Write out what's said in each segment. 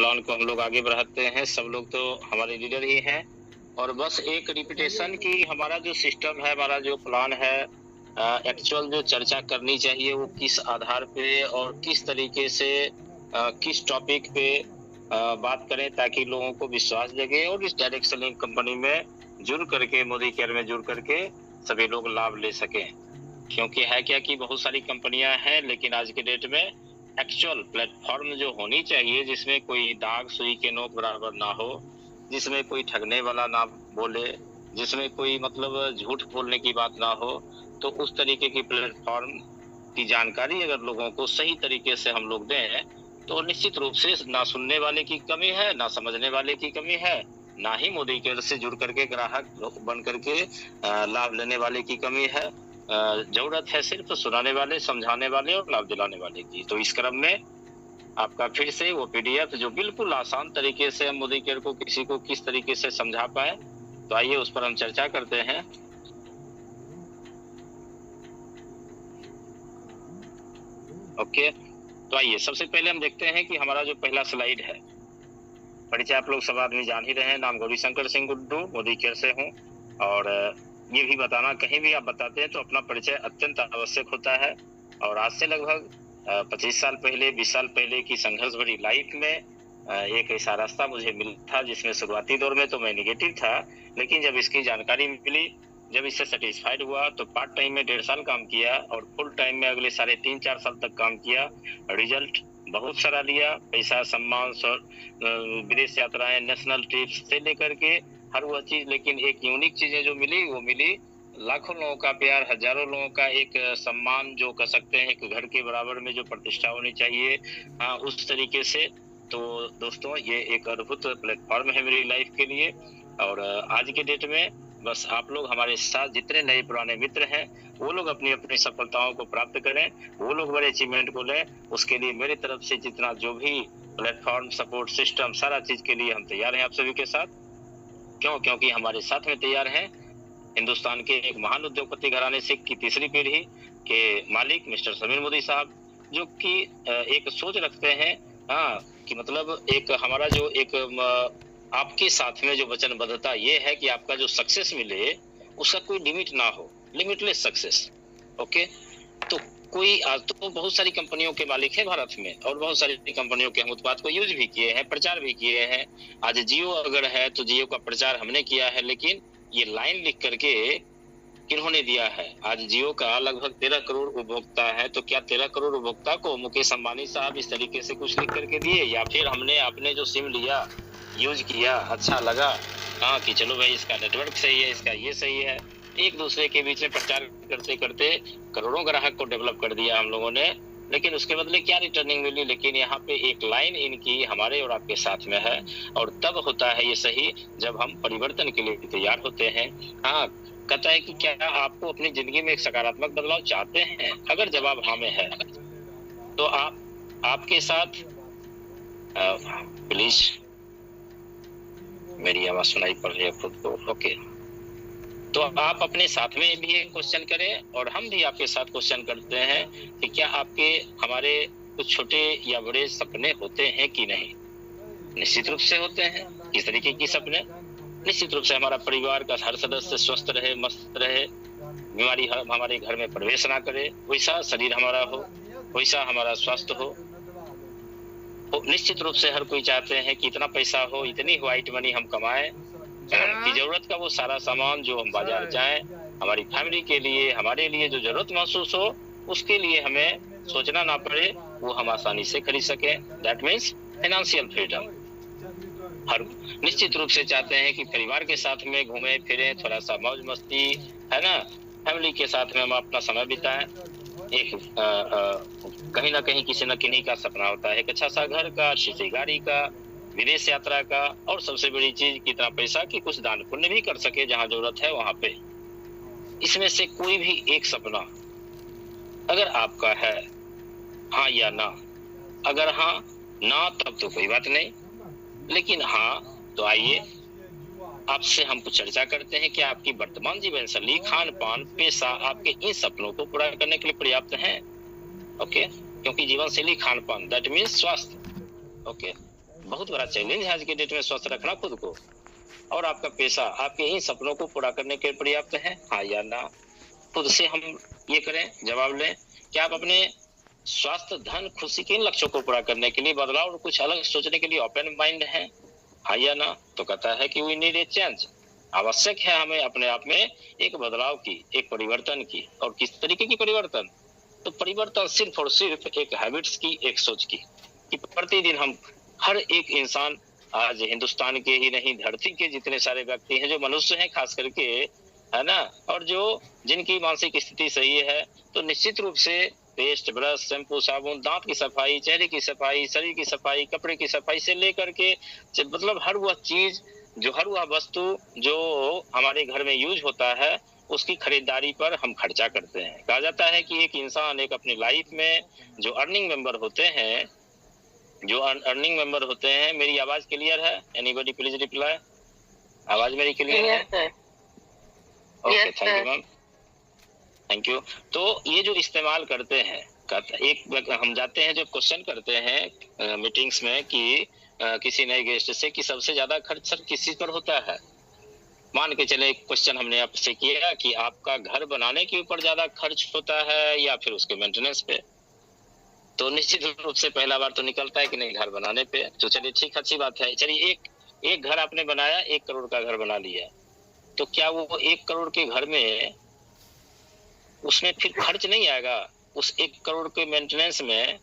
Plan को हम लोग आगे बढ़ाते हैं। सब लोग तो हमारे लीडर ही हैं और बस एक रिपीटेशन की हमारा जो सिस्टम है, हमारा जो प्लान है, एक्चुअल जो चर्चा करनी चाहिए वो किस आधार पे और किस तरीके से किस टॉपिक पे बात करें ताकि लोगों को विश्वास जगे और इस डायरेक्ट सेलिंग कंपनी में जुड़ करके, मोदी केयर में जुड़ करके सभी लोग लाभ ले सकें। क्योंकि है क्या कि बहुत सारी कंपनियां हैं, लेकिन आज के डेट में एक्चुअल प्लेटफॉर्म जो होनी चाहिए, जिसमें कोई दाग सुई के नोक बराबर ना हो, जिसमें कोई ठगने वाला ना बोले, जिसमें कोई मतलब झूठ बोलने की बात ना हो, तो उस तरीके की प्लेटफॉर्म की जानकारी अगर लोगों को सही तरीके से हम लोग दें तो निश्चित रूप से ना सुनने वाले की कमी है, ना समझने वाले की कमी है, ना ही मोदी केयर से जुड़ करके ग्राहक बन करके लाभ लेने वाले की कमी है। जरूरत है सिर्फ सुनाने वाले, समझाने वाले और लाभ दिलाने वाले की। तो इस क्रम में आपका फिर से वो पीडीएफ जो बिल्कुल आसान तरीके से हम मोदी केयर को किसी को किस तरीके से समझा पाए, तो आइए उस पर हम चर्चा करते हैं। ओके, तो आइए सबसे पहले हम देखते हैं कि हमारा जो पहला स्लाइड है, परिचय आप लोग सब आदमी जान ही रहे हैं। नाम गौरीशंकर सिंह गुड्डू, मोदी केयर से हूँ। और ये भी बताना, कहीं भी आप बताते हैं तो अपना परिचय अत्यंत आवश्यक होता है। और आज से लगभग 25 साल पहले, 20 साल पहले की संघर्ष भरी लाइफ में एक ऐसा रास्ता मुझे मिला था जिसमें शुरुआती दौर में तो मैं निगेटिव था, लेकिन जब इसकी जानकारी मिली, जब इससे सेटिस्फाइड हुआ तो पार्ट टाइम में 1.5 साल काम किया और फुल टाइम में अगले 3.5-4 साल तक काम किया। रिजल्ट बहुत सारा लिया, पैसा, सम्मान, विदेश यात्राएं, नेशनल ट्रिप्स से लेकर के हर वह चीज। लेकिन एक यूनिक चीजें जो मिली वो मिली लाखों लोगों का प्यार, हजारों लोगों का एक सम्मान, जो कह सकते हैं कि घर के बराबर में जो प्रतिष्ठा होनी चाहिए, उस तरीके से। तो दोस्तों ये एक अद्भुत प्लेटफॉर्म है मेरी लाइफ के लिए। और आज के डेट में बस आप लोग हमारे साथ, जितने नए पुराने मित्र हैं, वो लोग अपनी अपनी सफलताओं को प्राप्त करें, वो लोग बड़े अचीवमेंट को लें। उसके लिए मेरी तरफ से जितना जो भी प्लेटफॉर्म, सपोर्ट सिस्टम, सारा चीज के लिए हम तैयार हैं आप सभी के साथ। क्योंकि हमारे साथ में तैयार हैं हिंदुस्तान के एक महान उद्योगपति घराने से की तीसरी पीढ़ी के मालिक मिस्टर समीर मोदी साहब, जो कि एक सोच रखते हैं कि मतलब एक हमारा जो एक आपके साथ में जो वचनबद्धता ये है कि आपका जो सक्सेस मिले उसका कोई लिमिट ना हो, लिमिटलेस सक्सेस। ओके, तो कोई आज तो बहुत सारी कंपनियों के मालिक हैं भारत में और बहुत सारी कंपनियों के हम उत्पाद को यूज भी किए हैं, प्रचार भी किए हैं। आज जियो अगर है तो जियो का प्रचार हमने किया है, लेकिन ये लाइन लिख करके किन्होंने दिया है? आज जियो का लगभग 13 करोड़ उपभोक्ता है, तो क्या 13 करोड़ उपभोक्ता को मुकेश अंबानी साहब इस तरीके से कुछ लिख करके दिए, या फिर हमने आपने जो सिम लिया, यूज किया, अच्छा लगा, कि चलो भाई इसका नेटवर्क सही है, इसका ये सही है, एक दूसरे के बीच में प्रचार करते करते करोड़ों ग्राहक को डेवलप कर दिया हम लोगों ने, लेकिन उसके बदले क्या रिटर्निंग मिली? लेकिन यहाँ पे एक लाइन इनकी हमारे और आपके साथ में है, और तब होता है ये सही जब हम परिवर्तन के लिए तैयार होते हैं। कहता है कि क्या आपको अपनी जिंदगी में एक सकारात्मक बदलाव चाहते हैं? अगर जवाब हाँ में है तो आपके साथ प्लीज, मेरी आवाज सुनाई पड़ रही है खुद को। ओके, तो आप अपने साथ में भी एक क्वेश्चन करें और हम भी आपके साथ क्वेश्चन करते हैं कि क्या आपके हमारे कुछ छोटे या बड़े सपने होते हैं कि नहीं? निश्चित रूप से होते हैं। किस तरीके की सपने? निश्चित रूप से हमारा परिवार का हर सदस्य स्वस्थ रहे, मस्त रहे, बीमारी हमारे घर में प्रवेश ना करे, वैसा शरीर हमारा हो, वैसा हमारा स्वास्थ्य हो। तो निश्चित रूप से हर कोई चाहते हैं कि इतना पैसा हो, इतनी व्हाइट मनी हम कमाएं कि जरूरत का वो सारा सामान जो हम बाजार जाएं, हमारी फैमिली के लिए, हमारे लिए जो जरूरत महसूस हो, उसके लिए हमें सोचना ना पड़े, वो हम आसानी से खरीद सकें। That means financial freedom. हर निश्चित रूप से चाहते हैं कि परिवार के साथ में घूमें फिरें, थोड़ा सा मौज मस्ती, है ना, फैमिली के साथ में हम अपना समय बिताएं। एक कहीं ना कहीं किसी न किन्हीं का सपना होता है एक अच्छा सा घर का, अच्छी सी गाड़ी का, विदेश यात्रा का, और सबसे बड़ी चीज कितना पैसा कि कुछ दान पुण्य भी कर सके जहां जरूरत है वहां पे। इसमें से कोई भी एक सपना अगर आपका है, हाँ या ना? अगर हाँ ना तब तो कोई बात नहीं, लेकिन हाँ तो आइए आपसे हम कुछ चर्चा करते हैं कि आपकी वर्तमान जीवन शैली, खान पान, पेशा आपके इन सपनों को पूरा करने के लिए पर्याप्त है। ओके, क्योंकि जीवन शैली, खान पान, दैट मीन्स स्वास्थ्य। ओके, बहुत बड़ा चैलेंज है आज के डेट में स्वस्थ रखना खुद को। और आपका पैसा आपके इन सपनों को पूरा करने के पर्याप्त है, हाँ या ना? खुद से हम ये करें, जवाब लें। क्या आप अपने स्वास्थ्य, धन, खुशी के इन लक्ष्यों को पूरा करने के लिए बदलाव और कुछ अलग सोचने के लिए ओपन माइंड है, हाँ या ना? तो कहता है कि वी नीड ए चेंज। आवश्यक है हमें अपने आप में एक बदलाव की, एक परिवर्तन की। और किस तरीके की परिवर्तन? तो परिवर्तन सिर्फ और सिर्फ एक हैबिट्स की, एक सोच की, कि प्रतिदिन हम हर एक इंसान, आज हिंदुस्तान के ही नहीं धरती के जितने सारे व्यक्ति हैं जो मनुष्य हैं खास करके, है ना, और जो जिनकी मानसिक स्थिति सही है, तो निश्चित रूप से पेस्ट, ब्रश, शैम्पू, साबुन, दांत की सफाई, चेहरे की सफाई, शरीर की सफाई, कपड़े की सफाई से लेकर के मतलब हर वह चीज, जो हर वह वस्तु जो हमारे घर में यूज होता है, उसकी खरीदारी पर हम खर्चा करते हैं। कहा जाता है कि एक इंसान एक अपनी लाइफ में जो अर्निंग मेंबर होते हैं, मेरी आवाज क्लियर है? Anybody please reply. आवाज मेरी क्लियर है? Okay, thank you ma'am, thank you. तो ये जो इस्तेमाल करते हैं, एक हम जाते हैं जब क्वेश्चन करते हैं मीटिंग्स में कि किसी नए गेस्ट से कि सबसे ज्यादा खर्च सर किस चीज पर होता है। मान के चले क्वेश्चन हमने आपसे किया कि आपका घर बनाने के ऊपर ज्यादा खर्च होता है या फिर उसके मेंटेनेंस पे, तो निश्चित रूप से पहला बार तो निकलता है कि नहीं, घर बनाने पे। तो चलिए ठीक, अच्छी बात है। चलिए एक घर आपने बनाया, 1 करोड़ का घर बना लिया, तो क्या वो 1 करोड़ के घर में उसमें फिर खर्च नहीं आएगा? उस 1 करोड़ के मेंटेनेंस में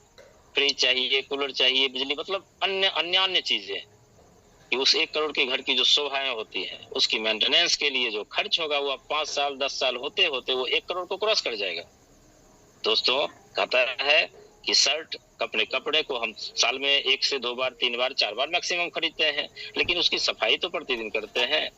फ्रिज चाहिए, कूलर चाहिए, बिजली, मतलब अन्य चीजें, कि उस 1 करोड़ के घर की जो शोभाएं होती हैं, उसकी मेंटेनेंस के लिए जो खर्च होगा वो 5 साल 10 साल होते होते वो 1 करोड़ को क्रॉस कर जाएगा। दोस्तों, कहता है कि शर्ट, अपने कपड़े को हम साल में 1 से 2 बार 3 बार 4 बार मैक्सिमम खरीदते हैं, लेकिन उसकी सफाई तो प्रतिदिन करते हैं,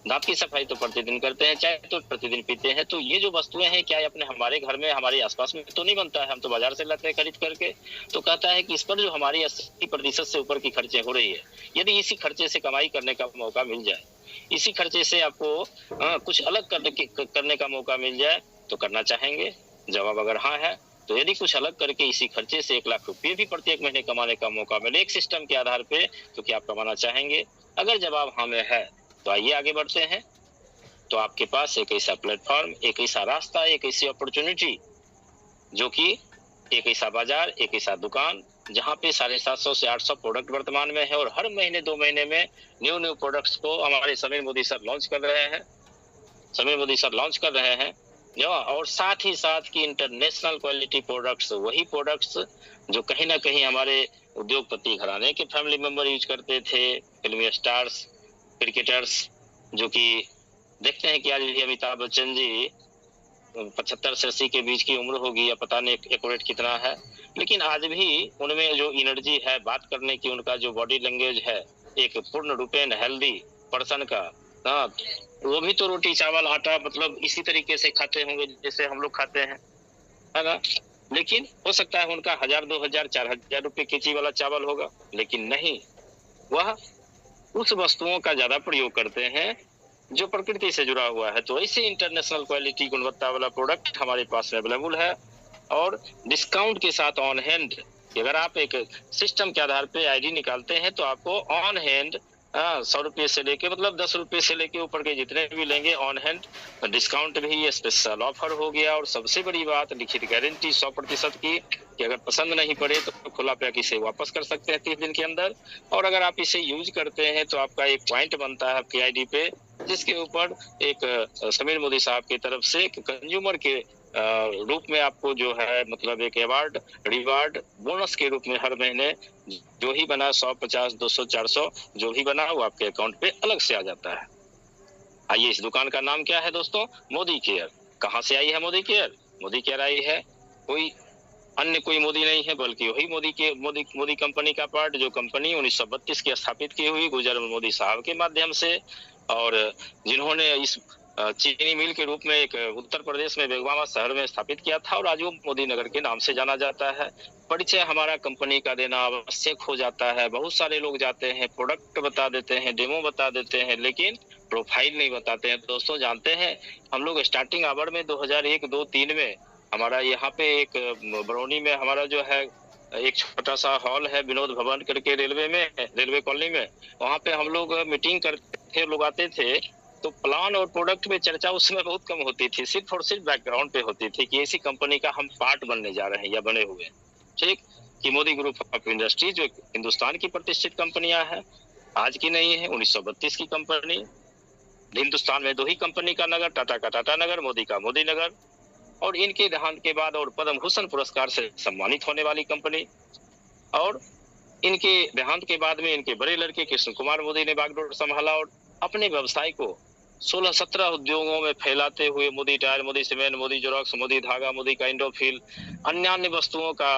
दांत की सफाई तो प्रतिदिन करते हैं, चाय तो प्रतिदिन पीते हैं। तो ये जो वस्तुएं हैं, क्या अपने हमारे घर में, हमारे आसपास में तो नहीं बनता है, हम तो बाजार से लाते हैं खरीद करके। तो कहता है कि इस पर जो हमारी 80% से ऊपर की खर्चे हो रही है, यदि इसी खर्चे से कमाई करने का मौका मिल जाए, इसी खर्चे से आपको कुछ अलग करने का मौका मिल जाए, तो करना चाहेंगे? जवाब अगर हाँ है, तो यदि कुछ अलग करके इसी खर्चे से 1 लाख रुपये भी प्रत्येक महीने कमाने का मौका मिले एक सिस्टम के आधार पे, तो क्या आप कमाना चाहेंगे? अगर जवाब हाँ में है तो आइए आगे बढ़ते हैं। तो आपके पास एक ऐसा प्लेटफॉर्म, एक ऐसा रास्ता, एक ऐसी अपॉर्चुनिटी, जो कि एक ऐसा बाजार, एक ऐसा दुकान, जहां पे 750 से 800 प्रोडक्ट वर्तमान में है, और हर महीने 2 महीने में न्यू प्रोडक्ट्स को हमारे समीर मोदी सर लॉन्च कर रहे हैं। और साथ ही साथ की इंटरनेशनल क्वालिटी प्रोडक्ट्स, वही प्रोडक्ट्स जो कहीं ना कहीं हमारे उद्योगपति घराने के फैमिली मेंबर यूज करते थे, फिल्मी स्टार्स, क्रिकेटर्स, जो कि देखते हैं कि आज भी अमिताभ बच्चन जी 75 से 80 के बीच की उम्र होगी, या पता नहीं एक्यूरेट कितना है, लेकिन आज भी उनमें जो एनर्जी है बात करने की, उनका जो बॉडी लैंग्वेज है, एक पूर्ण रूपेण हेल्दी पर्सन का, वो भी तो रोटी चावल आटा मतलब इसी तरीके से खाते होंगे जैसे हम लोग खाते हैं, है ना। लेकिन हो सकता है उनका 1000, 2000, 4000 रुपए केजी वाला चावल होगा, लेकिन नहीं, वह उस वस्तुओं का ज्यादा प्रयोग करते हैं जो प्रकृति से जुड़ा हुआ है। तो ऐसे इंटरनेशनल क्वालिटी गुणवत्ता वाला प्रोडक्ट हमारे पास अवेलेबल है, और डिस्काउंट के साथ ऑन हैंड, अगर आप एक सिस्टम के आधार पे आईडी निकालते हैं तो आपको ऑन हैंड 100 रुपये से लेके मतलब 10 रुपये से लेके ऊपर के जितने भी लेंगे ऑन हैंड डिस्काउंट भी स्पेशल ऑफर हो गया। और सबसे बड़ी बात, लिखित गारंटी 100% की, कि अगर पसंद नहीं पड़े तो खुला पैक इसे वापस कर सकते हैं 30 दिन के अंदर। और अगर आप इसे यूज करते हैं तो आपका एक पॉइंट बनता है आपकी आईडी पे, जिसके ऊपर एक समीर मोदी साहब की तरफ से कंज्यूमर के रूप में आपको जो है मतलब एक अवार्ड, रिवार्ड, बोनस के रूप में हर महीने जो ही बना 100, 50, 200, 400 जो भी बना वो आपके अकाउंट पे अलग से आ जाता है। आइए, इस दुकान का नाम क्या है दोस्तों? मोदी केयर। कहाँ से आई है Modi care? Modi care I है कोई अन्य कोई मोदी नहीं है, बल्कि वही मोदी कंपनी का पार्ट, जो कंपनी 1932 की स्थापित की हुई गुजर मोदी साहब के माध्यम से, और जिन्होंने इस चीनी मिल के रूप में एक उत्तर प्रदेश में बेगवामा शहर में स्थापित किया था, और आज वो मोदी नगर के नाम से जाना जाता है। परिचय हमारा कंपनी का देना आवश्यक हो जाता है। बहुत सारे लोग जाते हैं, प्रोडक्ट बता देते हैं, डेमो बता देते हैं, लेकिन प्रोफाइल नहीं बताते हैं। दोस्तों जानते हैं, हम लोग स्टार्टिंग आवर में 2001, 2, 3 में हमारा यहाँ पे एक बरौनी में हमारा जो है एक छोटा सा हॉल है विनोद भवन करके रेलवे कॉलोनी में, वहाँ पे हम लोग मीटिंग करते थे, लोग आते थे, तो प्लान और प्रोडक्ट पे चर्चा उस समय बहुत कम होती थी, सिर्फ और सिर्फ बैकग्राउंड पे होती थी कि ऐसी कंपनी का हम पार्ट बनने जा रहे हैं या बने हुए, ठीक, कि मोदी ग्रुप ऑफ इंडस्ट्री जो हिंदुस्तान की प्रतिष्ठित कंपनियां हैं, आज की नहीं है, 1932 की कंपनी। हिंदुस्तान में 2 ही कंपनी का नगर, टाटा का टाटा नगर, मोदी का मोदी नगर, और इनके देहांत के बाद और पद्म भूषण पुरस्कार से सम्मानित होने वाली कंपनी, और इनके देहांत के बाद में इनके बड़े लड़के कृष्ण कुमार मोदी ने बागडोर संभाला और अपने व्यवसाय को 16-17 उद्योगों में फैलाते हुए मोदी टायर, मोदी सीमेंट, मोदी जोरॉक्स, मोदी धागा, मोदी का इंडोफिल, अन्य वस्तुओं का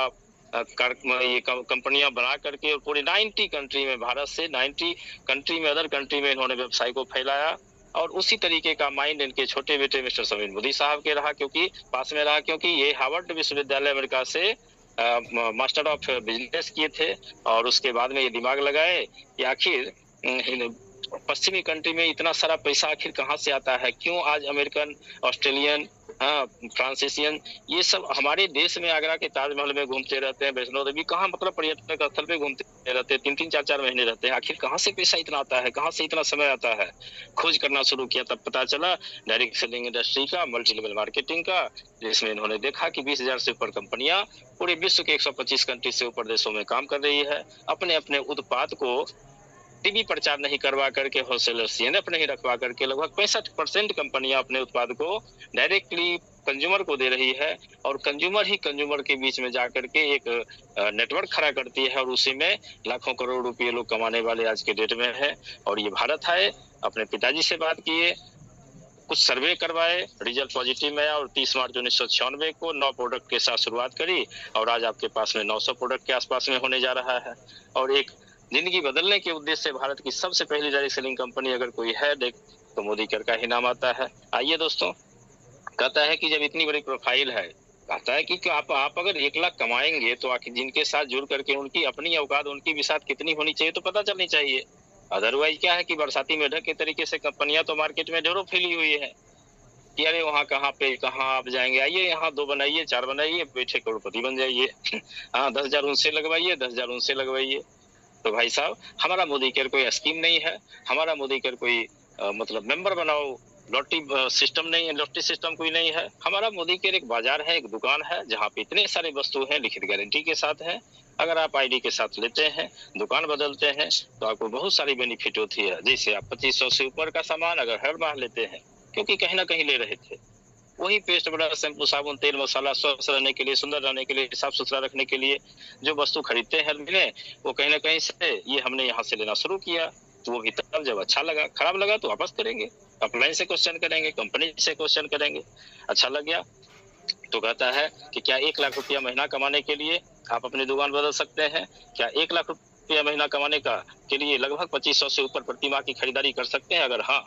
ये कंपनियां बना करके और पूरे 90 कंट्री में, भारत से 90 कंट्री में, अदर कंट्री में इन्होंने व्यवसाय को फैलाया। और उसी तरीके का माइंड इनके छोटे बेटे मिस्टर समीर मोदी साहब के रहा, क्योंकि पास में रहा, क्योंकि ये हार्वर्ड विश्वविद्यालय अमेरिका से मास्टर ऑफ बिजनेस किए थे, और उसके बाद में ये दिमाग लगाए कि आखिर पश्चिमी कंट्री में इतना सारा पैसा आखिर कहाँ से आता है, क्यों आज अमेरिकन, ऑस्ट्रेलियन, फ्रांसीसियन, ये सब हमारे देश में आगरा के ताजमहल में घूमते रहते हैं, वैष्णो देवी कहाँ, मतलब पर्यटक स्थल पे घूमते रहते हैं, 3-3, 4-4 महीने रहते हैं, आखिर कहाँ से पैसा इतना आता है, कहाँ से इतना समय आता है। खोज करना शुरू किया, तब पता चला डायरेक्ट सेलिंग इंडस्ट्री का, मल्टी लेवल मार्केटिंग का, जिसमें इन्होंने देखा कि 20,000 से ऊपर कंपनियां पूरे विश्व के 125 कंट्री से ऊपर देशों में काम कर रही है, अपने अपने उत्पाद को टीवी प्रचार नहीं करवा करके होलसेलर सीएनएफ नहीं रखवा करके लगभग 65% कंपनियां अपने उत्पाद को डायरेक्टली कंज्यूमर को दे रही है, और कंज्यूमर ही कंज्यूमर के बीच में जाकर के एक नेटवर्क खड़ा करती है, और उसी में लाखों करोड़ रुपए लोग कमाने वाले आज के डेट में है। और ये भारत है, अपने पिताजी से बात किए, कुछ सर्वे करवाए, रिजल्ट पॉजिटिव में आया, और 30 मार्च 1996 को 9 प्रोडक्ट के साथ शुरुआत करी, और आज आपके पास में 900 प्रोडक्ट के आसपास में होने जा रहा है। और एक जिंदगी बदलने के उद्देश्य से भारत की सबसे पहली डायरेक्ट सेलिंग कंपनी अगर कोई है देख तो मोदी केयर का ही नाम आता है। आइए दोस्तों, कहता है कि जब इतनी बड़ी प्रोफाइल है, कहता है कि आप अगर 1 लाख कमाएंगे तो आखिर जिनके साथ जुड़ करके उनकी अपनी औकात, उनकी भी साथ कितनी होनी चाहिए तो पता चलनी चाहिए। अदरवाइज क्या है कि बरसाती मेढक के तरीके से कंपनियां तो मार्केट में ढेरों फैली हुई है कि अरे वहाँ कहाँ पे कहाँ आप जाएंगे, आइए यहाँ 2 बनाइए, 4 बनाइए, बैठे करोड़पति बन जाइए। हाँ, 10,000 उनसे लगवाइए, 10,000 उनसे लगवाइए। तो भाई साहब, हमारा मोदी केयर कोई स्कीम नहीं है, हमारा मोदी केयर कोई मतलब मेंबर बनाओ लॉटरी सिस्टम नहीं है, लॉटरी सिस्टम कोई नहीं है। हमारा मोदी केयर एक बाजार है, एक दुकान है, जहाँ पे इतने सारे वस्तु हैं, लिखित गारंटी के साथ है। अगर आप आईडी के साथ लेते हैं, दुकान बदलते हैं, तो आपको बहुत सारी बेनिफिट होती है। जैसे आप 2500 से ऊपर का सामान अगर हर माह लेते हैं, क्योंकि कहीं ना कहीं ले रहे थे, वही पेस्ट, ब्रश, शैम्पू, साबुन, तेल, मसाला, स्वस्थ रहने के लिए, सुंदर रहने के लिए, साफ सुथरा रखने के लिए जो वस्तु खरीदते हैं हर महीने, वो कहीं ना कहीं से ये हमने यहाँ से लेना शुरू किया। तो वो भी तब जब अच्छा लगा, खराब लगा तो वापस करेंगे, अपलाइन से क्वेश्चन करेंगे, कंपनी से क्वेश्चन करेंगे। अच्छा लग गया तो कहता है कि क्या 1 लाख रुपया महीना कमाने के लिए आप अपनी दुकान बदल सकते हैं? क्या 1 लाख रुपया महीना कमाने का के लिए लगभग 2500 से ऊपर प्रति माह की खरीदारी कर सकते हैं? अगर हाँ,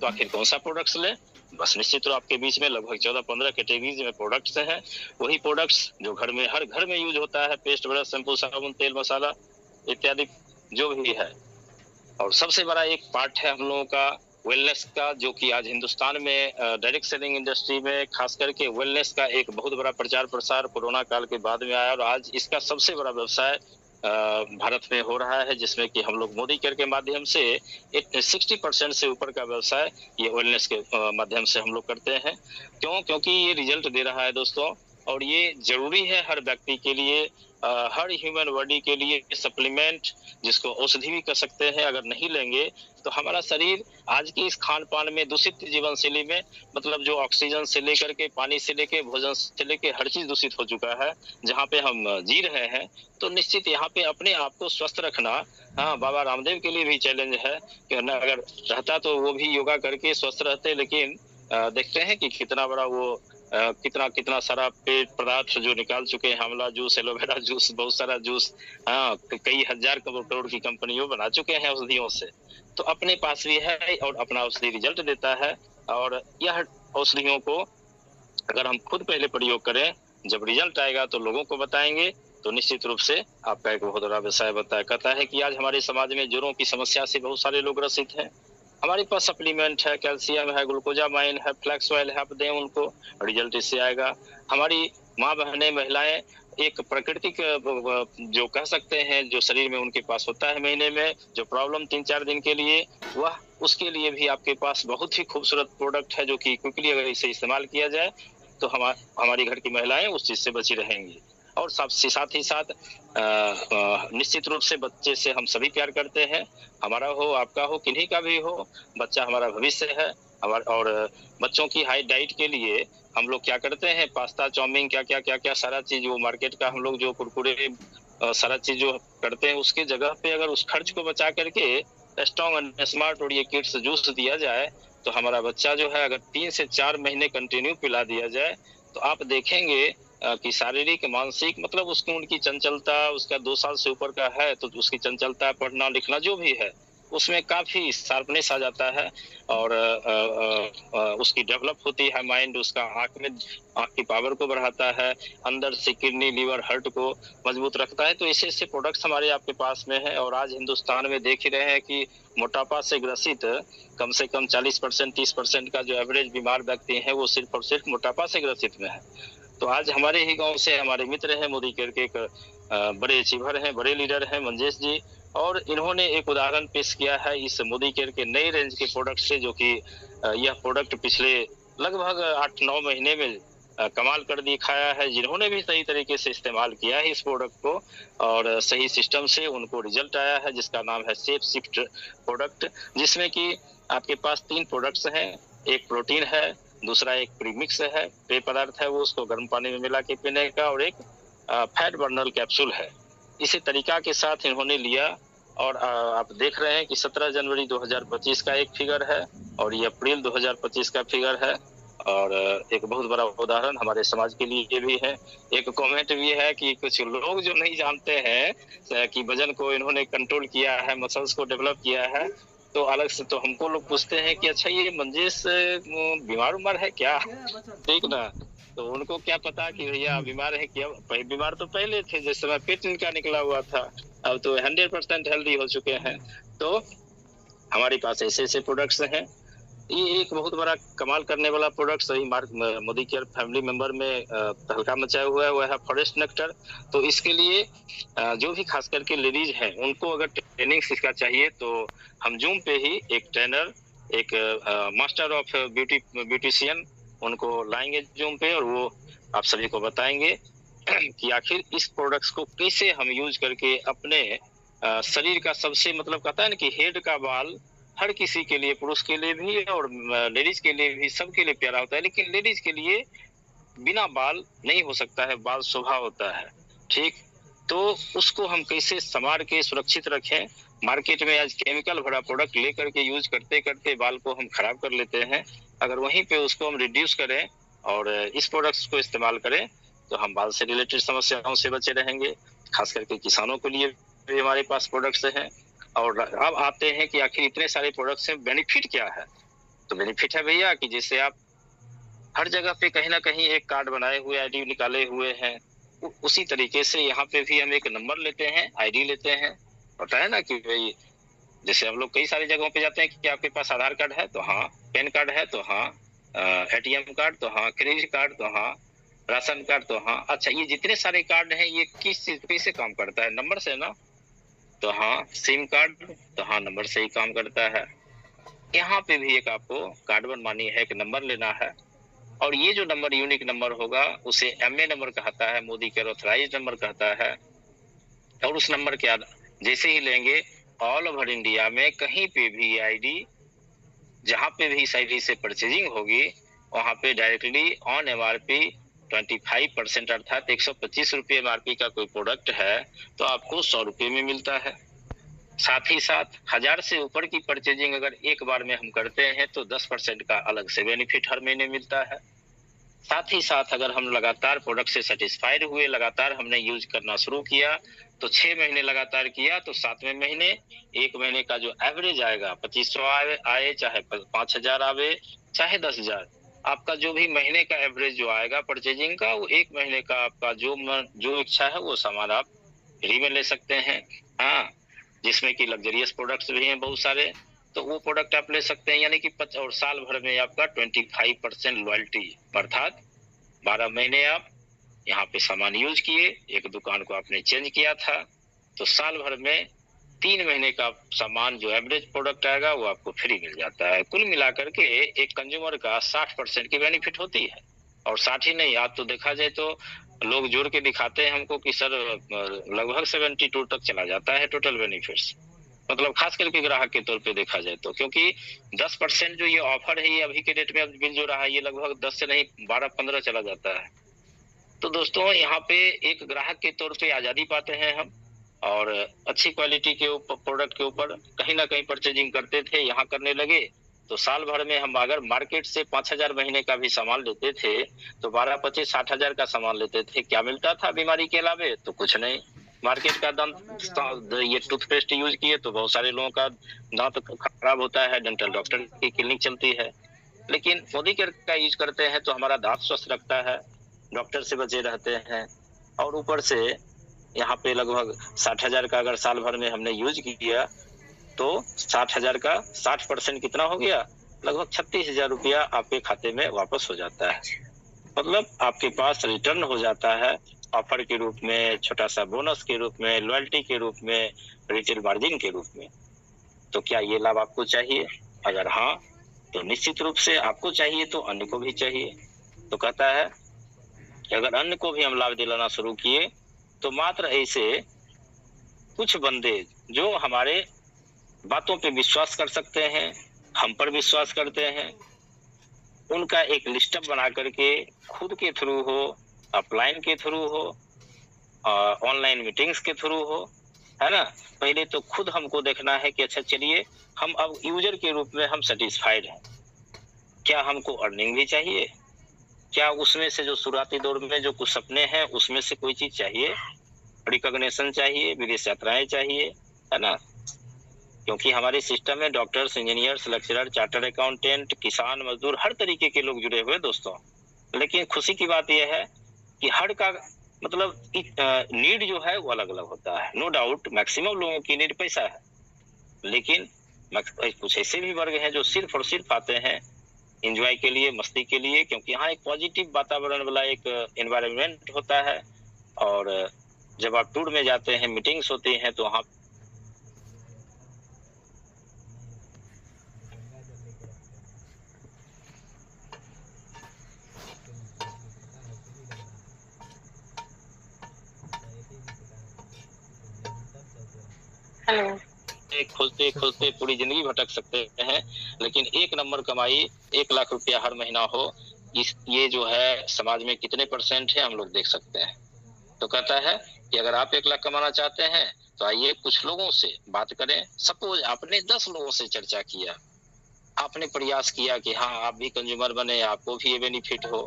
तो आखिर कौन सा प्रोडक्ट्स लें? बस निश्चित रूप आपके बीच में लगभग 14-15 कैटेगरीज में प्रोडक्ट्स हैं, वही प्रोडक्ट्स जो घर में हर घर में यूज होता है, पेस्ट, ब्रश, शैम्पू, साबुन, तेल, मसाला इत्यादि जो भी है। और सबसे बड़ा एक पार्ट है हम लोगों का वेलनेस का, जो कि आज हिंदुस्तान में डायरेक्ट सेलिंग इंडस्ट्री में खास करके वेलनेस का एक बहुत बड़ा प्रचार प्रसार कोरोना काल के बाद में आया, और आज इसका सबसे बड़ा व्यवसाय भारत में हो रहा है, जिसमें कि हम लोग मोदी केयर के माध्यम से 60% से ऊपर का व्यवसाय ये वेलनेस के माध्यम से हम लोग करते हैं। क्यों? क्योंकि ये रिजल्ट दे रहा है दोस्तों, और ये जरूरी है हर व्यक्ति के लिए, हर ह्यूमन बॉडी के लिए सप्लीमेंट, जिसको औषधि भी कह सकते हैं। अगर नहीं लेंगे तो हमारा शरीर आज की इस खान पान में, दूषित जीवन शैली में, मतलब जो ऑक्सीजन से लेकर के, पानी से लेके, भोजन से लेके हर चीज दूषित हो चुका है जहाँ पे हम जी रहे हैं। तो निश्चित यहाँ पे अपने आप को स्वस्थ रखना, हाँ, बाबा रामदेव के लिए भी चैलेंज है कि अगर रहता तो वो भी योगा करके स्वस्थ रहते, लेकिन देखते हैं कि कितना बड़ा वो कितना सारा पेय पदार्थ जो निकाल चुके हैं, आंवला जूस, एलोवेरा जूस, बहुत सारा जूस, हाँ, कई हजार करोड़ की कंपनियों बना चुके हैं औषधियों से। तो अपने पास भी है और अपना औषधि रिजल्ट देता है, और यह औषधियों को अगर हम खुद पहले प्रयोग करें, जब रिजल्ट आएगा तो लोगों को बताएंगे, तो निश्चित रूप से आपका एक बहुत बड़ा व्यवसाय बताया। कहता है कि आज हमारे समाज में जोड़ों की समस्या से बहुत सारे लोग ग्रसित हैं, हमारे पास सप्लीमेंट है, कैल्शियम है, ग्लूकोजामाइन है, फ्लैक्स ऑयल है, आप दें उनको, रिजल्ट इससे आएगा। हमारी माँ बहनें, महिलाएं एक प्राकृतिक जो कह सकते हैं जो शरीर में उनके पास होता है महीने में जो प्रॉब्लम 3-4 दिन के लिए, वह उसके लिए भी आपके पास बहुत ही खूबसूरत प्रोडक्ट है जो कि क्विकली अगर इसे इस्तेमाल किया जाए तो हमारी घर की महिलाएं उस चीज से बची रहेंगी। और साथ ही साथ निश्चित रूप से बच्चे से हम सभी प्यार करते हैं, हमारा हो आपका हो किन्हीं का भी हो, बच्चा हमारा भविष्य है। और बच्चों की हाई डाइट के लिए हम लोग क्या करते हैं, पास्ता चाउमीन क्या सारा चीज वो मार्केट का हम लोग जो कुरकुरे सारा चीज जो करते हैं उसके जगह पे अगर उस खर्च को बचा करके स्ट्रॉन्ग एंड स्मार्ट और ये किड्स जूस दिया जाए तो हमारा बच्चा जो है अगर 3 से 4 महीने कंटिन्यू पिला दिया जाए तो आप देखेंगे कि शारीरिक मानसिक मतलब उसकी उनकी चंचलता, उसका 2 साल से ऊपर का है तो उसकी चंचलता, पढ़ना लिखना जो भी है उसमें काफी शार्पनेस आ जाता है और उसकी डेवलप होती है माइंड, उसका आंख की पावर को बढ़ाता है, अंदर से किडनी लीवर हार्ट को मजबूत रखता है। तो ऐसे प्रोडक्ट्स हमारे आपके पास में है। और आज हिंदुस्तान में देख ही रहे हैं कि मोटापा से ग्रसित कम से कम 40% 30% का जो एवरेज बीमार व्यक्ति है वो सिर्फ और सिर्फ मोटापा से ग्रसित में है। तो आज हमारे ही गांव से हमारे मित्र हैं मोदी केयर के एक बड़े अचीवर हैं, बड़े लीडर हैं मंजेश जी, और इन्होंने एक उदाहरण पेश किया है इस मोदी केयर के नए रेंज के प्रोडक्ट से, जो कि यह प्रोडक्ट पिछले लगभग 8-9 महीने में कमाल कर दिखाया है। जिन्होंने भी सही तरीके से इस्तेमाल किया है इस प्रोडक्ट को और सही सिस्टम से उनको रिजल्ट आया है, जिसका नाम है सेफ शिफ्ट प्रोडक्ट, जिसमें कि आपके पास 3 प्रोडक्ट्स हैं। एक प्रोटीन है, दूसरा एक प्रीमिक्स है, पेय पदार्थ है वो उसको गर्म पानी में मिला के पीने का, और एक फैट बर्नर कैप्सूल है। इसी तरीका के साथ इन्होंने लिया और आप देख रहे हैं कि 17 जनवरी 2025 का एक फिगर है और ये अप्रैल 2025 का फिगर है। और एक बहुत बड़ा उदाहरण हमारे समाज के लिए भी है। एक कमेंट भी है कि कुछ लोग जो नहीं जानते हैं कि वजन को इन्होंने कंट्रोल किया है, मसल्स को डेवलप किया है, तो अलग से तो हमको लोग पूछते हैं कि अच्छा ये मंजेश बीमार उमार है क्या, ठीक ना। तो उनको क्या पता कि भैया बीमार है क्या, बीमार तो पहले थे जिस समय पेट इनका निकला हुआ था, अब तो 100% हेल्दी हो चुके हैं। तो हमारे पास ऐसे प्रोडक्ट्स हैं। ये एक बहुत बड़ा कमाल करने वाला प्रोडक्ट सही मोदी केयर फैमिली मेंबर में तहलका मचाया हुआ है, वह है फॉरेस्ट नेक्टर। तो इसके लिए जो भी खास करके लेडीज हैं उनको अगर ट्रेनिंग इसका चाहिए तो हम जूम पे ही एक ट्रेनर, एक मास्टर ऑफ ब्यूटिशियन उनको लाएंगे जूम पे और वो आप सभी को बताएंगे कि आखिर इस प्रोडक्ट्स को कैसे हम यूज करके अपने शरीर का सबसे मतलब कहता है ना कि हेड का बाल हर किसी के लिए, पुरुष के लिए भी और लेडीज के लिए भी, सबके लिए प्यारा होता है, लेकिन लेडीज के लिए बिना बाल नहीं हो सकता है, बाल शोभा होता है, ठीक। तो उसको हम कैसे संभाल के सुरक्षित रखें। मार्केट में आज केमिकल भरा प्रोडक्ट लेकर के यूज करते करते बाल को हम खराब कर लेते हैं। अगर वहीं पे उसको हम रिड्यूस करें और इस प्रोडक्ट्स को इस्तेमाल करें तो हम बाल से रिलेटेड समस्याओं से बचे रहेंगे। खास करके किसानों के लिए भी हमारे पास प्रोडक्ट्स हैं। और अब आते हैं कि आखिर इतने सारे प्रोडक्ट्स से बेनिफिट क्या है। तो बेनिफिट है भैया कि जैसे आप हर जगह पे कहीं ना कहीं एक कार्ड बनाए हुए, आईडी निकाले हुए हैं, उसी तरीके से यहाँ पे भी हम एक नंबर लेते हैं, आईडी लेते हैं। होता है ना कि भाई जैसे हम लोग कई सारी जगहों पे जाते हैं कि आपके पास आधार कार्ड है तो हाँ, पैन कार्ड है तो हाँ, एटीएम कार्ड तो हाँ, क्रेडिट कार्ड तो हाँ, राशन कार्ड तो हाँ। अच्छा, ये जितने सारे कार्ड हैं ये किस चीज पे से काम करता है? नंबर से ना। तो हाँ, सिम कार्ड तो हाँ नंबर से ही काम करता है। यहाँ पे भी एक आपको कार्ड बनवानी है, एक नंबर लेना है और ये जो नंबर यूनिक नंबर होगा उसे एमए नंबर कहता है, मोदी केयर ऑथराइज्ड नंबर कहता है। और उस नंबर के जैसे ही लेंगे ऑल ओवर इंडिया में कहीं पे भी आईडी, जहां पे भी इस आईडी से परचेजिंग होगी वहां पे डायरेक्टली ऑन एमआरपी 25% अर्थात 125 रुपये एमआरपी का कोई प्रोडक्ट है तो आपको 100 रुपये में मिलता है। साथ ही साथ 1000 से ऊपर की परचेजिंग अगर एक बार में हम करते हैं तो 10% का अलग से बेनिफिट हर महीने मिलता है। साथ ही साथ अगर हम लगातार प्रोडक्ट से सेटिस्फाइड हुए, लगातार हमने यूज करना शुरू किया तो 6 महीने लगातार किया तो 7वें महीने एक महीने का जो एवरेज आएगा 2500 आए चाहे 5000 आवे चाहे 10,000, आपका जो भी महीने का एवरेज जो आएगा परचेजिंग का वो एक महीने का आपका जो इच्छा है वो सामान आप फ्री में ले सकते हैं। हाँ, जिसमें कि लग्जरियस प्रोडक्ट्स भी हैं बहुत सारे, तो वो प्रोडक्ट आप ले सकते हैं। यानी कि और साल भर में आपका 25% लॉयल्टी, अर्थात 12 महीने आप यहाँ पे सामान यूज किए, एक दुकान को आपने चेंज किया था, तो साल भर में 3 महीने का सामान जो एवरेज प्रोडक्ट आएगा वो आपको फ्री मिल जाता है। कुल मिलाकर के एक कंज्यूमर का 60% की बेनिफिट होती है। और 60 ही नहीं, आज तो देखा जाए तो लोग जोड़ के दिखाते हैं हमको कि सर लगभग 72 तक चला जाता है टोटल बेनिफिट्स, मतलब खास करके ग्राहक के तौर पे देखा जाए तो, क्योंकि 10% जो ये ऑफर है ये अभी के डेट में अब बिल जो रहा है ये लगभग 10 से नहीं 12-15 चला जाता है। तो दोस्तों यहाँ पे एक ग्राहक के तौर पे आजादी पाते हैं हम, और अच्छी क्वालिटी के ऊपर प्रोडक्ट के ऊपर कहीं ना कहीं परचेजिंग करते थे, यहाँ करने लगे तो साल भर में हम अगर मार्केट से 5,000 महीने का भी सामान लेते थे तो 12-25-60,000 का सामान लेते थे। क्या मिलता था बीमारी के अलावे? तो कुछ नहीं। मार्केट का दांत, ये टूथपेस्ट यूज किए तो बहुत सारे लोगों का दांत खराब होता है, डेंटल डॉक्टर की क्लिनिक चलती है, लेकिन मोदी केयर का यूज करते हैं तो हमारा दांत स्वस्थ रखता है, डॉक्टर से बचे रहते हैं, और ऊपर से यहाँ पे लगभग 60,000 का अगर साल भर में हमने यूज किया तो 60,000 का 60% कितना हो गया? लगभग 36,000 रुपया आपके खाते में वापस हो जाता है। मतलब आपके पास रिटर्न हो जाता है ऑफर के रूप में, छोटा सा बोनस के रूप में, लॉयल्टी के रूप में, रिटेल मार्जिन के रूप में। तो क्या ये लाभ आपको चाहिए? अगर हाँ तो निश्चित रूप से आपको चाहिए तो अन्य को भी चाहिए। तो कहता है कि अगर अन्य को भी हम लाभ दिलाना शुरू किए तो मात्र ऐसे कुछ बंदे जो हमारे बातों पे विश्वास कर सकते हैं, हम पर विश्वास करते हैं, उनका एक लिस्टअप बना करके खुद के थ्रू हो, अपलाइन के थ्रू हो, ऑनलाइन मीटिंग्स के थ्रू हो, है ना, पहले तो खुद हमको देखना है कि अच्छा चलिए हम अब यूजर के रूप में हम सेटिस्फाइड हैं, क्या हमको अर्निंग भी चाहिए, क्या उसमें से जो शुरुआती दौर में जो कुछ सपने हैं उसमें से कोई चीज चाहिए, रिकॉग्निशन चाहिए, विदेश यात्राएं चाहिए, है ना, क्योंकि हमारे सिस्टम में doctors, engineers, lecturer, chartered accountant, किसान, मजदूर, हर तरीके के लोग जुड़े हुए दोस्तों। लेकिन खुशी की बात यह है कि हर का मतलब नीड जो है वो अलग अलग होता है। नो डाउट मैक्सिमम लोगों की नीड पैसा है, लेकिन कुछ ऐसे भी वर्ग हैं जो सिर्फ और सिर्फ आते हैं एंजॉय के लिए, मस्ती के लिए, क्योंकि यहाँ एक पॉजिटिव वातावरण वाला एक एनवायरनमेंट होता है। और जब आप टूर में जाते हैं, मीटिंग्स होती हैं, तो वहाँ खोजते खोजते पूरी जिंदगी भटक सकते हैं, लेकिन 1 नंबर कमाई 1 लाख रुपया हर महीना हो, ये जो है समाज में कितने % है हम लोग देख सकते हैं। तो कहता है कि अगर आप 1 लाख कमाना चाहते हैं तो आइए कुछ लोगों से बात करें। सपोज आपने 10 लोगों से चर्चा किया, आपने प्रयास किया कि हाँ आप भी कंज्यूमर बने, आपको भी ये बेनिफिट हो,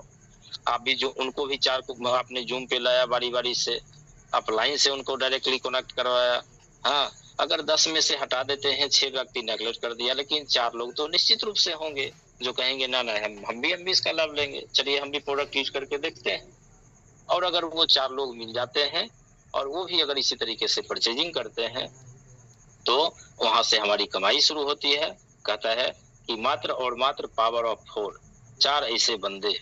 आप भी जो उनको भी 4 को आपने जूम पे लाया बारी बारी से, अपलाइन से उनको डायरेक्टली कनेक्ट करवाया। हाँ, अगर 10 में से हटा देते हैं, 6 व्यक्ति नेगलेक्ट कर दिया, लेकिन 4 लोग तो निश्चित रूप से होंगे जो कहेंगे ना ना हम भी इसका लाभ लेंगे, चलिए हम भी प्रोडक्ट यूज करके देखते हैं। और अगर वो 4 लोग मिल जाते हैं और वो भी अगर इसी तरीके से परचेजिंग करते हैं तो वहां से हमारी कमाई शुरू होती है। कहता है कि मात्र और मात्र पावर ऑफ 4, 4 ऐसे बंदे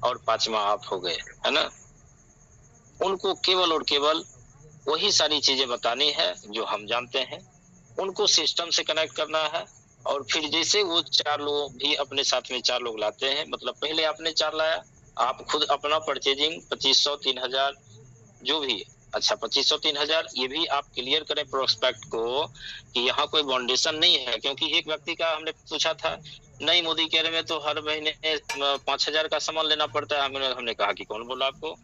और 5वां आप हो गए, है ना, उनको केवल और केवल वही सारी चीजें बतानी है जो हम जानते हैं, उनको सिस्टम से कनेक्ट करना है। और फिर जैसे वो 4 लोग भी अपने साथ में 4 लोग लाते हैं, मतलब पहले आपने 4 लाया, आप खुद अपना परचेजिंग 2500 3000 जो भी, अच्छा 2500 3000 ये भी आप क्लियर करें प्रोस्पेक्ट को कि यहाँ कोई बाउंडेशन नहीं है। क्योंकि एक व्यक्ति का हमने पूछा था, नहीं मोदी केयर में तो हर महीने 5,000 का सामान लेना पड़ता है। हमने कहा कि कौन बोला आपको?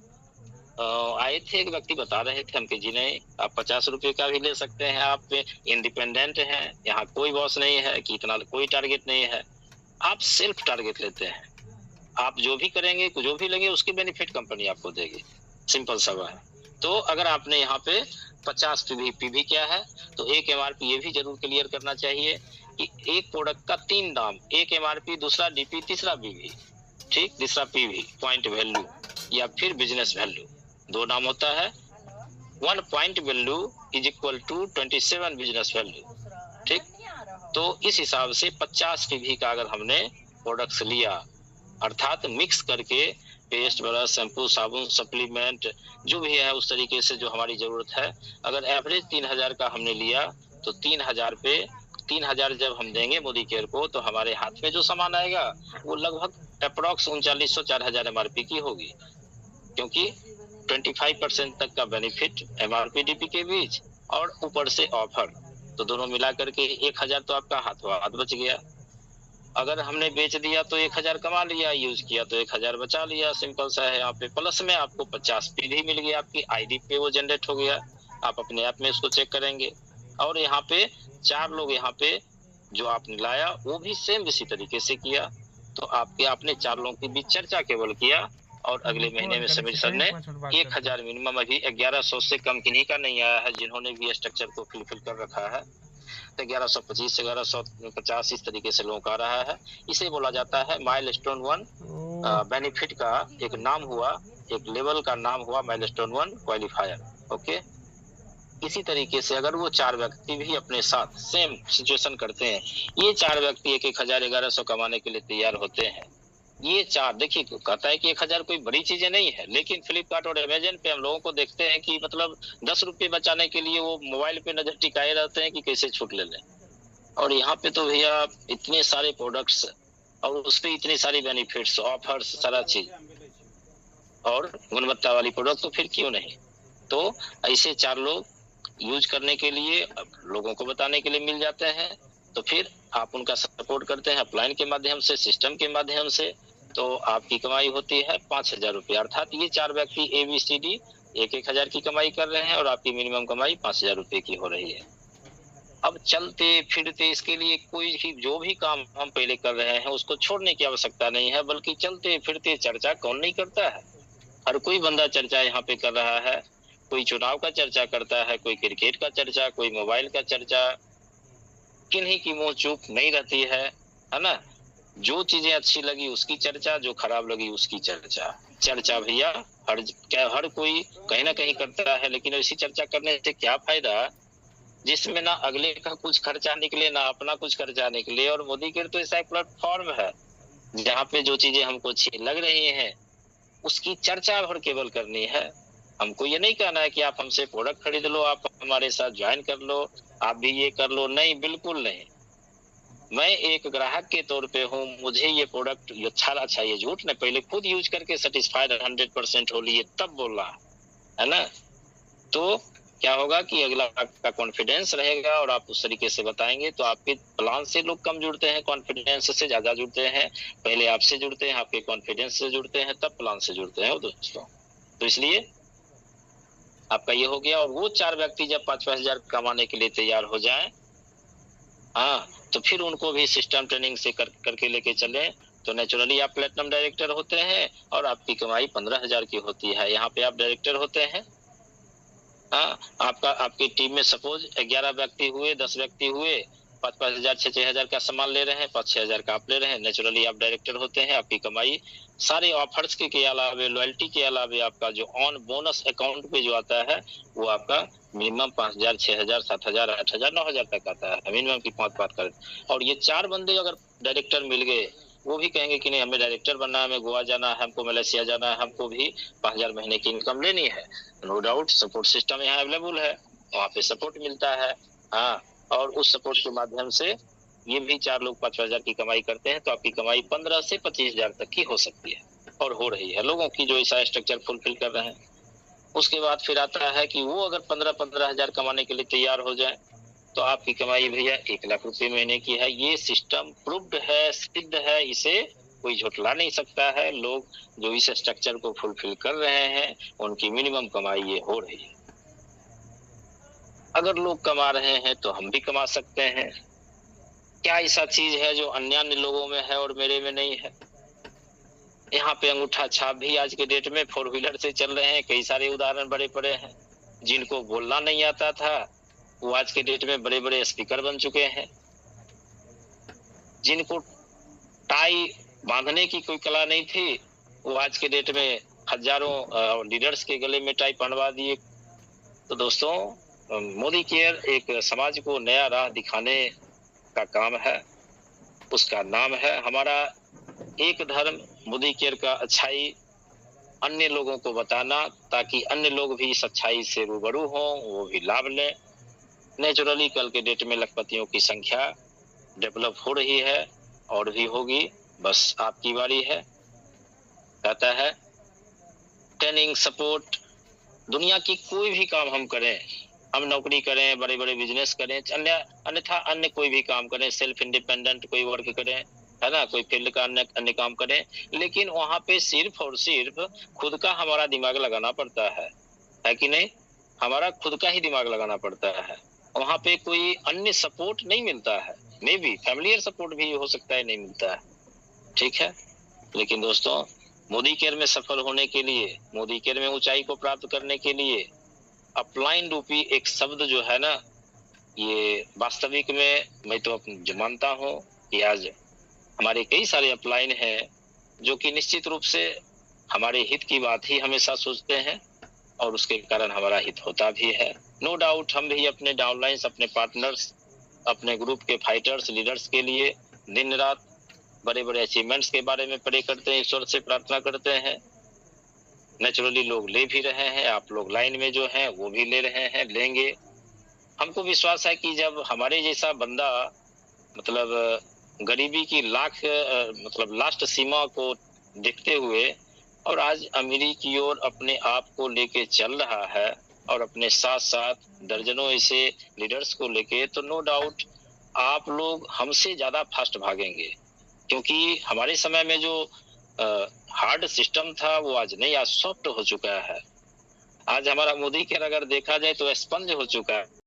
आए थे एक व्यक्ति बता रहे थे हमके, जी नहीं आप 50 रुपए का भी ले सकते हैं, आप इंडिपेंडेंट हैं, यहाँ कोई बॉस नहीं है कि इतना कोई टारगेट नहीं है, आप सेल्फ टारगेट लेते हैं, आप जो भी करेंगे जो भी लेंगे उसकी बेनिफिट कंपनी आपको देगी, सिंपल सा है। तो अगर आपने यहाँ पे 50 पीवी क्या है तो एक एमआरपी ये भी जरूर क्लियर करना चाहिए कि एक प्रोडक्ट का 3 दाम, एक एमआरपी, दूसरा डीपी, तीसरा बीवी, ठीक, तीसरा पीवी पॉइंट वैल्यू या फिर बिजनेस वैल्यू, 2 नाम होता है। 1 point value is equal to 27 business value, ठीक। तो इस हिसाब से 50 पीवी का अगर हमने प्रोडक्ट्स लिया, अर्थात मिक्स करके पेस्ट, ब्रश, शैम्पू, साबुन, सप्लीमेंट जो भी है उस तरीके से जो हमारी जरूरत है। अगर एवरेज 3000 का हमने लिया तो 3000 पे 3000 जब हम देंगे मोदी केयर को तो हमारे हाथ में जो सामान आएगा वो लगभग अप्रोक्स 3900 4000 MRP की होगी, क्योंकि 25% तक का बेनिफिट MRP DP के बीच और ऊपर से ऑफर, तो दोनों मिला करके 1000 तो आपका हाथों हाथ बच गया। अगर हमने बेच दिया तो 1000 कमा लिया, यूज किया तो 1000 बचा लिया, सिंपल सा है। यहाँ पे प्लस में आपको 50p भी मिल गया, आपकी आईडी पे वो जनरेट हो गया, आप अपने ऐप में इसको चेक करेंगे। और यहाँ पे 4 लोग यहाँ पे जो आपने लाया वो भी सेम इसी तरीके से किया, तो आपने 4 लोगों के बीच चर्चा केवल किया और अगले महीने में समीर सर ने 1000 मिनिमम, अभी 1100 से कम किन्हीं का नहीं आया है जिन्होंने भी स्ट्रक्चर को फुलफिल कर रखा है, 1125 1150 इस तरीके से लोगों का आ रहा है। इसे बोला जाता है माइलस्टोन 1 बेनिफिट का एक नाम हुआ, एक लेवल का नाम हुआ माइलस्टोन 1 क्वालिफायर। ओके, इसी तरीके से अगर वो 4 व्यक्ति भी अपने साथ सेम सिचुएशन करते हैं, ये 4 व्यक्ति 1000 1100 कमाने के लिए तैयार होते हैं। ये 4 देखिए कहता है कि 1000 कोई बड़ी चीजें नहीं है, लेकिन फ्लिपकार्ट और अमेजन पे हम लोगों को देखते हैं कि मतलब 10 रुपये बचाने के लिए वो मोबाइल पे नजर टिकाए रहते हैं कि कैसे छूट ले लें। और यहाँ पे तो भैया इतने सारे प्रोडक्ट्स और उस पे इतनी सारी बेनिफिट्स, ऑफर्स, सारा चीज और गुणवत्ता वाली प्रोडक्ट, तो फिर क्यों नहीं। तो ऐसे 4 लोग यूज करने के लिए लोगों को बताने के लिए मिल जाते हैं, तो फिर आप उनका सपोर्ट करते हैं अपलाइन के माध्यम से, सिस्टम के माध्यम से, तो आपकी कमाई होती है 5000 रुपये। अर्थात ये 4 व्यक्ति ABCD 1000 की कमाई कर रहे हैं और आपकी मिनिमम कमाई 5000 रुपये की हो रही है। अब चलते फिरते इसके लिए कोई भी जो भी काम हम पहले कर रहे हैं उसको छोड़ने की आवश्यकता नहीं है, बल्कि चलते फिरते चर्चा कौन नहीं करता है, हर कोई बंदा चर्चा यहाँ पे कर रहा है। कोई चुनाव का चर्चा करता है, कोई क्रिकेट का चर्चा, कोई मोबाइल का चर्चा, किन्हीं की मुंह चुप नहीं रहती है ना। जो चीजें अच्छी लगी उसकी चर्चा, जो खराब लगी उसकी चर्चा। चर्चा भैया हर कोई कहीं ना कहीं करता है, लेकिन ऐसी चर्चा करने से क्या फायदा जिसमें ना अगले का कुछ खर्चा निकले ना अपना कुछ खर्चा निकले। और मोदी केयर तो ऐसा एक प्लेटफॉर्म है जहाँ पे जो चीजें हमको अच्छी लग रही हैं उसकी चर्चा भर केवल करनी है। हमको ये नहीं कहना है कि आप हमसे प्रोडक्ट खरीद लो, आप हमारे साथ ज्वाइन कर लो, आप भी ये कर लो, नहीं, बिल्कुल नहीं। मैं एक ग्राहक के तौर पे हूँ, मुझे ये प्रोडक्ट अच्छा चाहिए, झूठ नहीं, पहले खुद यूज करके सेटिस्फाइड 100% हो लिए तब बोल रहा है ना। तो क्या होगा कि अगला का कॉन्फिडेंस रहेगा और आप उस तरीके से बताएंगे तो आपके प्लान से लोग कम जुड़ते हैं, कॉन्फिडेंस से ज्यादा जुड़ते हैं। पहले आपसे जुड़ते हैं, आपके कॉन्फिडेंस से जुड़ते हैं, तब प्लान से जुड़ते हैं दोस्तों। तो इसलिए आपका ये हो गया। और वो 4 व्यक्ति जब 5-5 हजार कमाने के लिए तैयार हो जाएं, हाँ, तो फिर उनको भी सिस्टम ट्रेनिंग से करके लेके चले तो नेचुरली आप प्लेटिनम डायरेक्टर होते हैं और आपकी कमाई 15000 की होती है। यहाँ पे आप डायरेक्टर होते हैं। हाँ, आपकी टीम में सपोज 11 व्यक्ति हुए, 10 व्यक्ति हुए, 5-5 हजार 6-6 हजार का सामान ले रहे हैं, 5-6 हजार का आप ले रहे हैं, नेचुरली आप डायरेक्टर होते हैं। आपकी कमाई सारे ऑफर्स के अलावे, लॉयल्टी के अलावे आपका जो ऑन बोनस अकाउंट पे जो आता है वो आपका मिनिमम 5000 6000 7000 8000 9000 तक आता है, मिनिमम की 5 बात करें। और ये 4 बंदे अगर डायरेक्टर मिल गए, वो भी कहेंगे कि नहीं हमें डायरेक्टर बनना है, हमें गोवा जाना है, हमको मलेशिया जाना है, हमको भी 5000 महीने की इनकम लेनी है। नो डाउट सपोर्ट सिस्टम यहाँ अवेलेबल है, वहाँ पे सपोर्ट मिलता है। हाँ, और उस सपोर्ट के माध्यम से ये भी 4 लोग 5-5 हजार की कमाई करते हैं, तो आपकी कमाई 15 से 25 हजार तक की हो सकती है और हो रही है लोगों की जो ऐसा स्ट्रक्चर फुलफिल कर रहे हैं। उसके बाद फिर आता है कि वो अगर 15-15 हजार कमाने के लिए तैयार हो जाए तो आपकी कमाई भैया 1 लाख रुपए महीने की है। ये सिस्टम प्रूव्ड है, सिद्ध है, इसे कोई झुठला नहीं सकता है। लोग जो इस स्ट्रक्चर को फुलफिल कर रहे हैं उनकी मिनिमम कमाई ये हो रही है। अगर लोग कमा रहे हैं तो हम भी कमा सकते हैं। क्या ऐसा चीज है जो अन्य लोगों में है और मेरे में नहीं है? यहाँ पे अंगूठा छाप भी आज के डेट में 4 व्हीलर से चल रहे हैं। कई सारे उदाहरण बड़े बड़े हैं। जिनको बोलना नहीं आता था वो आज के डेट में बड़े बड़े स्पीकर बन चुके हैं। जिनको टाई बांधने की कोई कला नहीं थी वो आज के डेट में हजारों लीडर्स के गले में टाई पहनवा दिए। तो दोस्तों, मोदी केयर एक समाज को नया राह दिखाने का काम है। उसका नाम है हमारा एक धर्म मोदी केयर का अच्छाई अन्य लोगों को बताना, ताकि अन्य लोग भी इस अच्छाई से रूबरू हों, वो भी लाभ लें। नेचुरली कल के डेट में लखपतियों की संख्या डेवलप हो रही है और भी होगी, बस आपकी बारी है। कहता है ट्रेनिंग सपोर्ट, दुनिया की कोई भी काम हम करें, हम नौकरी करें, बड़े बड़े बिजनेस करें, अन्यथा अन्य कोई भी काम करें, सेल्फ इंडिपेंडेंट कोई वर्क करें, है ना, कोई फील्ड का अन्य काम करें, लेकिन वहां पे सिर्फ और सिर्फ खुद का हमारा दिमाग लगाना पड़ता है कि नहीं? हमारा खुद का ही दिमाग लगाना पड़ता है। वहां पे कोई अन्य सपोर्ट नहीं मिलता है, मे बी फैमिलियर सपोर्ट भी हो सकता है नहीं मिलता है, ठीक है। लेकिन दोस्तों, मोदी केयर में सफल होने के लिए, मोदी केयर में ऊंचाई को प्राप्त करने के लिए अपलाइन रूपी एक शब्द जो है ना, ये वास्तविक में मैं तो जो मानता हूँ कि आज हमारे कई सारे अपलाइन हैं जो कि निश्चित रूप से हमारे हित की बात ही हमेशा सोचते हैं और उसके कारण हमारा हित होता भी है। नो डाउट हम भी अपने डाउनलाइंस, अपने पार्टनर्स, अपने ग्रुप के फाइटर्स, लीडर्स के लिए दिन रात बड़े बड़े अचीवमेंट्स के बारे में प्रे करते हैं, ईश्वर से प्रार्थना करते हैं। नेचुरली लोग ले भी रहे हैं, आप लोग लाइन में जो हैं वो भी ले रहे हैं, लेंगे। हमको विश्वास है कि जब हमारे जैसा बंदा मतलब गरीबी की मतलब लास्ट सीमा को देखते हुए और आज अमीरी की ओर अपने आप को लेके चल रहा है और अपने साथ साथ दर्जनों ऐसे लीडर्स को लेके, तो नो डाउट आप लोग हमसे ज्यादा फास्ट भागेंगे, क्योंकि हमारे समय में जो हार्ड सिस्टम था वो आज नहीं, आज सॉफ्ट हो चुका है। आज हमारा मोदी केयर अगर देखा जाए तो स्पंज हो चुका है।